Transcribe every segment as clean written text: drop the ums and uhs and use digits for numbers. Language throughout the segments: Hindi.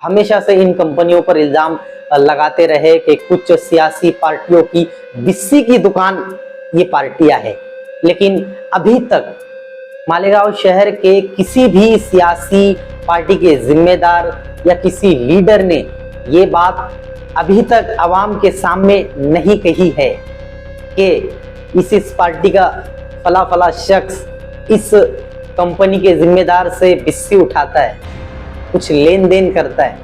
हमेशा से इन कंपनियों पर इल्जाम लगाते रहे कि कुछ सियासी पार्टियों की बिस्सी की दुकान ये पार्टियां है, लेकिन अभी तक मालेगांव शहर के किसी भी सियासी पार्टी के जिम्मेदार या किसी लीडर ने ये बात अभी तक आवाम के सामने नहीं कही है कि इस पार्टी का फला फला शख्स इस कंपनी के जिम्मेदार से बिस्सी उठाता है, कुछ लेन देन करता है।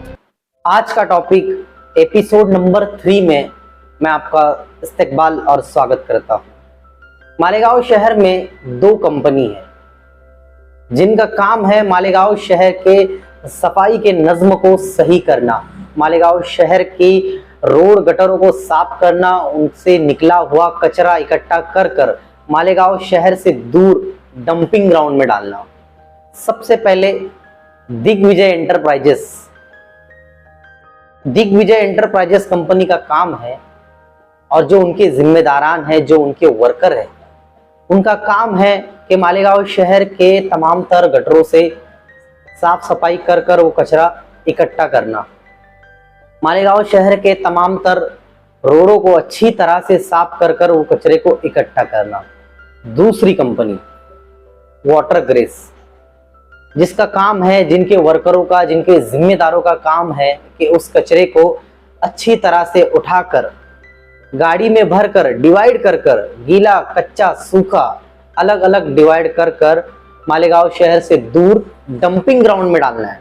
आज का टॉपिक एपिसोड नंबर 3 में मैं आपका इस्तकबाल और स्वागत करता हूं। मालेगांव शहर में 2 कंपनी है जिनका काम है मालेगांव शहर के सफाई के नज्म को सही करना, मालेगांव शहर की रोड गटरों को साफ करना, उनसे निकला हुआ कचरा इकट्ठा कर मालेगांव शहर से दूर डंपिंग ग्राउंड में डालना। सबसे पहले दिग्विजय एंटरप्राइजेस कंपनी का काम है और जो उनके जिम्मेदारान हैं, जो उनके वर्कर हैं, उनका काम है कि मालेगांव शहर के तमाम तर गटरों से साफ सफाई कर वो कचरा इकट्ठा करना, मालेगांव शहर के तमाम तर रोडों को अच्छी तरह से साफ कर वो कचरे को इकट्ठा करना। दूसरी कंपनी वाटर ग्रेस, जिसका काम है, जिनके वर्करों का, जिनके जिम्मेदारों का काम है कि उस कचरे को अच्छी तरह से उठाकर गाड़ी में भरकर डिवाइड कर गीला कच्चा सूखा अलग अलग डिवाइड कर मालेगांव शहर से दूर डंपिंग ग्राउंड में डालना है।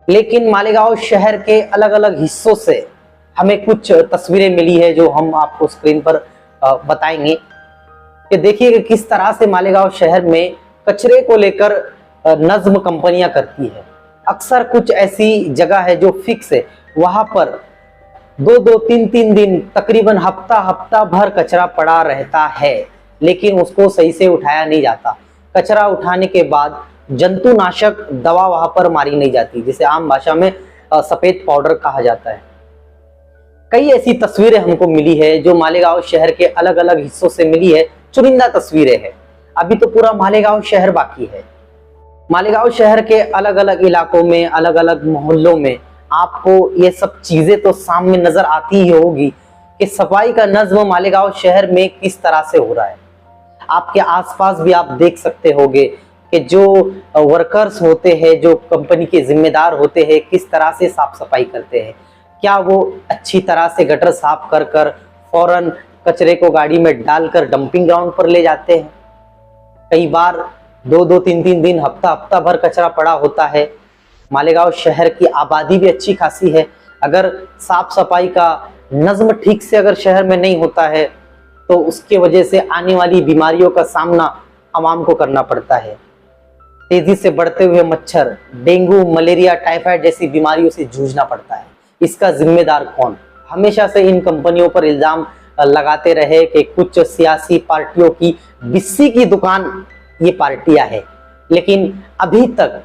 लेकिन मालेगांव शहर के अलग अलग हिस्सों से हमें कुछ तस्वीरें मिली है जो हम आपको स्क्रीन पर बताएंगे कि देखिए कि किस तरह से मालेगांव शहर में कचरे को लेकर नज्म कंपनियां करती है। अक्सर कुछ ऐसी जगह है जो फिक्स है, वहां पर 2-2, 3-3 दिन तकरीबन हफ्ता भर कचरा पड़ा रहता है, लेकिन उसको सही से उठाया नहीं जाता। कचरा उठाने के बाद जंतुनाशक दवा वहां पर मारी नहीं जाती, जिसे आम भाषा में सफेद पाउडर कहा जाता है। कई ऐसी तस्वीरें हमको मिली है जो मालेगांव शहर के अलग अलग हिस्सों से मिली है, चुनिंदा तस्वीरें हैं। अभी तो पूरा मालेगांव शहर बाकी है। मालेगांव शहर के अलग अलग इलाकों में, अलग अलग मोहल्लों में आपको ये सब चीजें तो सामने नजर आती ही होगी कि सफाई का नज्म मालेगांव शहर में किस तरह से हो रहा है। आपके आसपास भी आप देख सकते होंगे कि जो वर्कर्स होते हैं, जो कंपनी के जिम्मेदार होते हैं, किस तरह से साफ सफाई करते हैं। क्या वो अच्छी तरह से गटर साफ कर फौरन कचरे को गाड़ी में डालकर डंपिंग ग्राउंड पर ले जाते हैं? कई बार 2-2, 3-3 दिन, हफ्ता भर कचरा पड़ा होता है। मालेगांव शहर की आबादी भी अच्छी खासी है। अगर साफ सफाई का नज्म ठीक से अगर शहर में नहीं होता है तो उसके वजह से आने वाली बीमारियों का सामना आवाम को करना पड़ता है। तेजी से बढ़ते हुए मच्छर, डेंगू, मलेरिया, टाइफाइड जैसी बीमारियों से जूझना पड़ता है। इसका जिम्मेदार कौन? हमेशा से इन कंपनियों पर इल्जाम लगाते रहे कि कुछ सियासी पार्टियों की बिस्सी की दुकान ये पार्टियां है, लेकिन अभी तक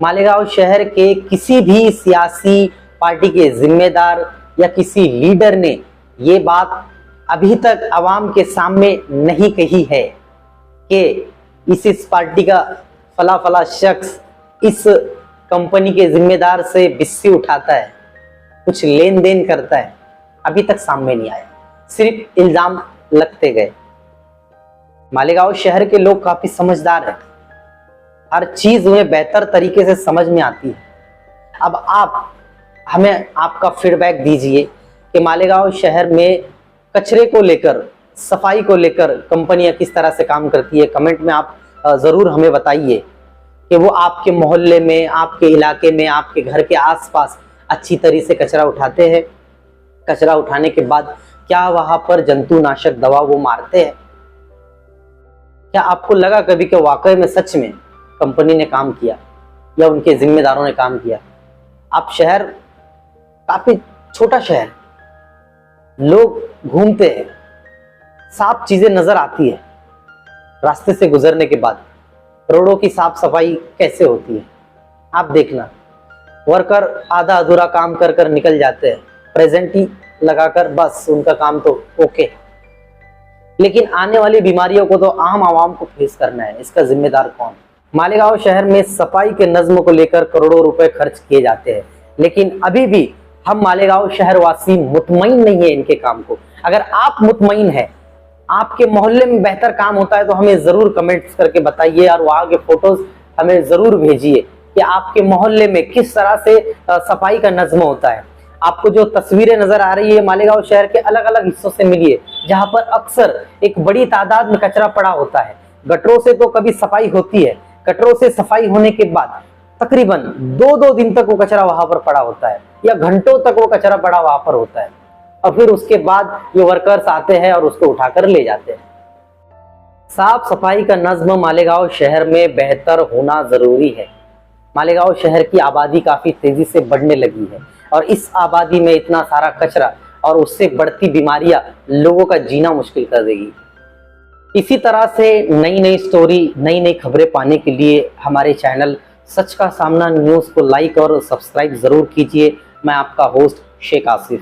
मालेगांव शहर के किसी भी सियासी पार्टी के जिम्मेदार या किसी लीडर ने ये बात अभी तक आवाम के सामने नहीं कही है कि इस पार्टी का फला फला शख्स इस कंपनी के जिम्मेदार से बिस्सी उठाता है, कुछ लेन देन करता है। अभी तक सामने नहीं आया, सिर्फ इल्जाम लगते गए। मालेगांव शहर के लोग काफी समझदार हैं, हर चीज उन्हें बेहतर तरीके से समझ में आती है। अब आप हमें आपका फीडबैक दीजिए कि मालेगांव शहर में कचरे को लेकर, सफाई को लेकर कंपनियां किस तरह से काम करती है। कमेंट में आप जरूर हमें बताइए कि वो आपके मोहल्ले में, आपके इलाके में, आपके घर के आसपास अच्छी तरह से कचरा उठाते हैं। कचरा उठाने के बाद क्या वहां पर जंतुनाशक दवा वो मारते हैं? क्या आपको लगा कभी कि वाकई में सच में कंपनी ने काम किया या उनके जिम्मेदारों ने काम किया? आप शहर काफी छोटा शहर, लोग घूमते हैं, साफ चीजें नजर आती है। रास्ते से गुजरने के बाद रोडों की साफ सफाई कैसे होती है आप देखना। वर्कर आधा अधूरा काम कर निकल जाते हैं, प्रेजेंटी लगाकर, बस उनका काम तो ओके। लेकिन आने वाली बीमारियों को तो आम आवाम को फेस करना है। इसका जिम्मेदार कौन? मालेगांव शहर में सफाई के नज्म को लेकर करोड़ों रुपए खर्च किए जाते हैं, लेकिन अभी भी हम मालेगांव शहर वासी मुतमईन नहीं है इनके काम को। अगर आप मुतमईन है, आपके मोहल्ले में बेहतर काम होता है, तो हमें जरूर कमेंट्स करके बताइए और वहां के फोटोज हमें जरूर भेजिए कि आपके मोहल्ले में किस तरह से सफाई का नज्म होता है। आपको जो तस्वीरें नजर आ रही है मालेगांव शहर के अलग अलग हिस्सों से मिली है, जहां पर अक्सर एक बड़ी तादाद में कचरा पड़ा होता है। गटरों से तो कभी सफाई होती है, गटरों से सफाई होने के बाद तकरीबन 2-2 दिन तक वो कचरा वहां पर पड़ा होता है, या घंटों तक वो कचरा पड़ा वहां पर होता है, और फिर उसके बाद ये वर्कर्स आते हैं और उसको उठाकर ले जाते हैं। साफ सफाई का नज्म मालेगांव शहर में बेहतर होना जरूरी है। मालेगांव शहर की आबादी काफी तेजी से बढ़ने लगी है, और इस आबादी में इतना सारा कचरा और उससे बढ़ती बीमारियां लोगों का जीना मुश्किल कर देगी। इसी तरह से नई नई स्टोरी, नई नई खबरें पाने के लिए हमारे चैनल सच का सामना न्यूज़ को लाइक और सब्सक्राइब जरूर कीजिए। मैं आपका होस्ट शेख आसिफ।